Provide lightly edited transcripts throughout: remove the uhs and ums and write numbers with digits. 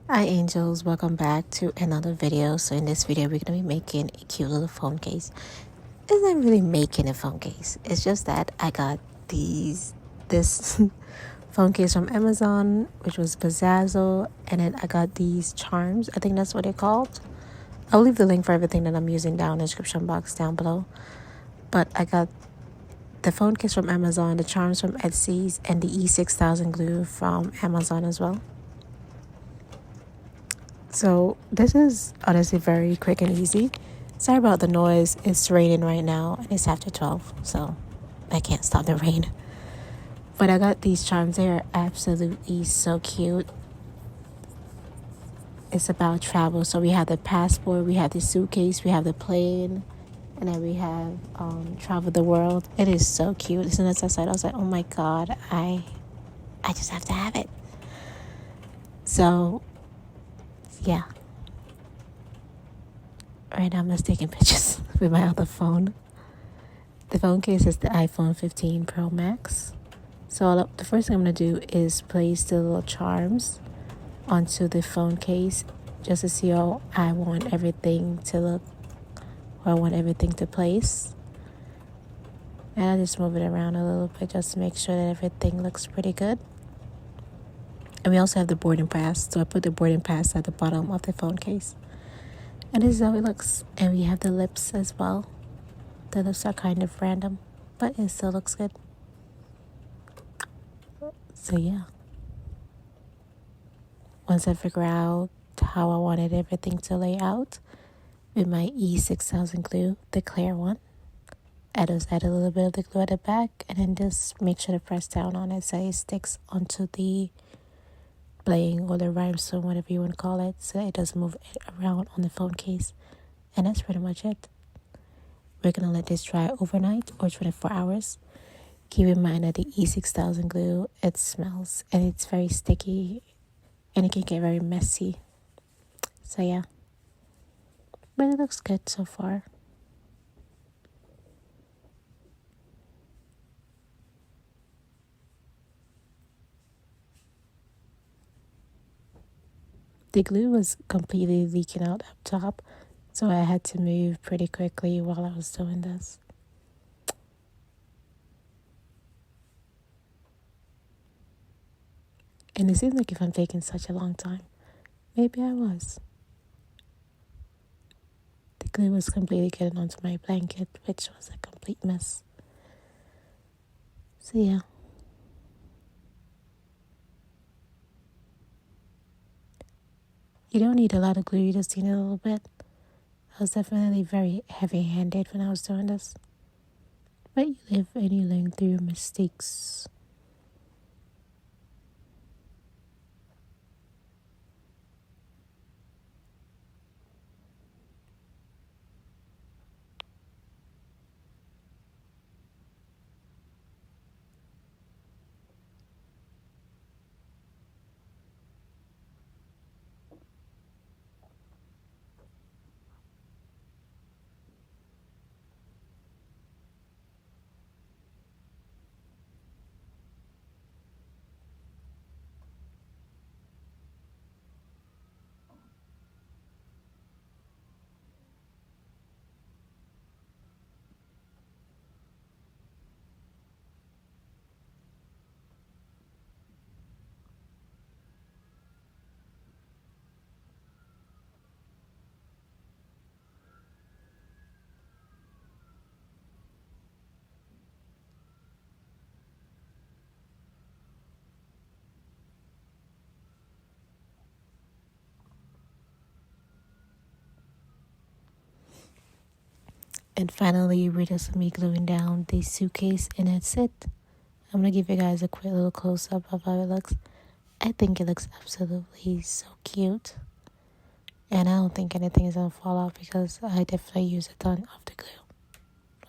Hi angels, welcome back to another video. So in this video we're going to be making a cute little phone case. It's not really making a phone case, it's just that I got this phone case from Amazon, which was Bazzazzle, and then I got these charms. I think that's what they're called. I'll leave the link for everything that I'm using down in the description box down below. But I got the phone case from Amazon, the charms from Etsy's, and the E6000 glue from Amazon as well. So this is honestly very quick and easy. Sorry about the noise. It's raining right now and it's after 12, so I can't stop the rain. But I got these charms. They are absolutely so cute. It's about travel. So we have the passport, we have the suitcase, we have the plane, and then we have travel the world. It is so cute. As soon as I saw it, I was like, oh my god, I just have to have it. So yeah. Right now I'm just taking pictures with my other phone. The phone case is the iPhone 15 Pro Max. So the first thing I'm going to do is place the little charms onto the phone case just to see how I want everything to look, or I want everything to place. And I just move it around a little bit just to make sure that everything looks pretty good. And we also have the boarding pass, so I put the boarding pass at the bottom of the phone case. And this is how it looks. And we have the lips as well. The lips are kind of random, but it still looks good. So yeah. Once I figure out how I wanted everything to lay out with my E6000 glue, the clear one, I just add a little bit of the glue at the back and then just make sure to press down on it so it sticks onto the bling or the rhinestone, whatever you want to call it, so it doesn't move around on the phone case. And that's pretty much it. We're going to let this dry overnight or 24 hours. Keep in mind that the E6000 glue, it smells and it's very sticky and it can get very messy. So yeah. But it looks good so far. The glue was completely leaking out up top, so I had to move pretty quickly while I was doing this. And it seems like if I'm taking such a long time, maybe I was. The glue was completely getting onto my blanket, which was a complete mess. So yeah. You don't need a lot of glue, you just need a little bit. I was definitely very heavy-handed when I was doing this. But you live and you learn through mistakes. And finally, we're just me gluing down the suitcase, and that's it. I'm going to give you guys a quick little close-up of how it looks. I think it looks absolutely so cute. And I don't think anything is going to fall off because I definitely use a ton of the glue.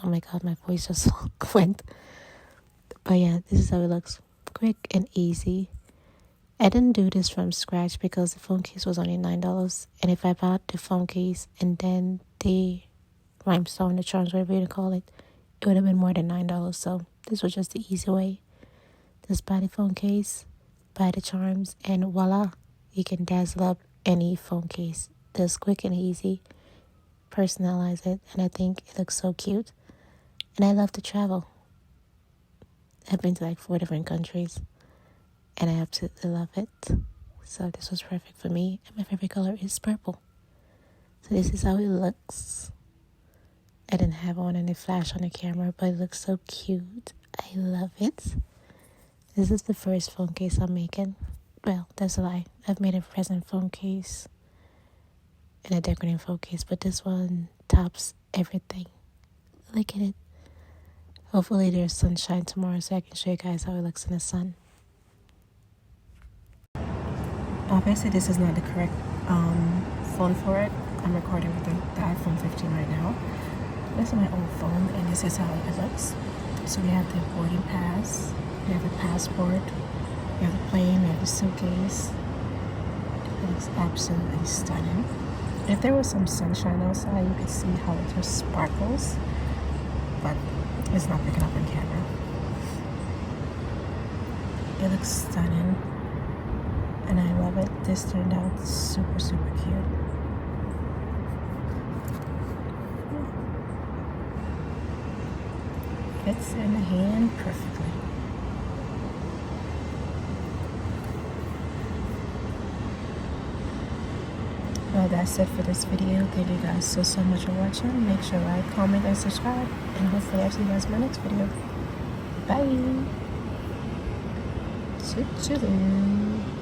Oh my god, my voice just went. But yeah, this is how it looks. Quick and easy. I didn't do this from scratch because the phone case was only $9. And if I bought the phone case and then the rhinestone, the charms, whatever you call it, it would have been more than $9. So this was just the easy way. Just buy the phone case, buy the charms, and voila, you can dazzle up any phone case. It's quick and easy. Personalize it, and I think it looks so cute. And I love to travel. I've been to like 4 different countries, and I absolutely love it. So this was perfect for me, and my favorite color is purple. So this is how it looks. I didn't have on any flash on the camera, but it looks so cute. I love it. This is the first phone case I'm making. Well, that's a lie. I've made a present phone case and a decorative phone case, but this one tops everything. Look at it. Hopefully there's sunshine tomorrow so I can show you guys how it looks in the sun. Obviously this is not the correct phone for it. I'm recording with the iPhone 15 right now. This is my old phone, and this is how it looks. So we have the boarding pass, we have the passport, we have the plane, we have the suitcase. It looks absolutely stunning. If there was some sunshine outside, you could see how it just sparkles, but it's not picking up on camera. It looks stunning, and I love it. This turned out super, super cute. Fits in the hand perfectly. Well, that's it for this video. Thank you guys so much for watching. Make sure to like, comment, and subscribe. And hopefully I'll see you guys in my next video. Bye. Toodaloo.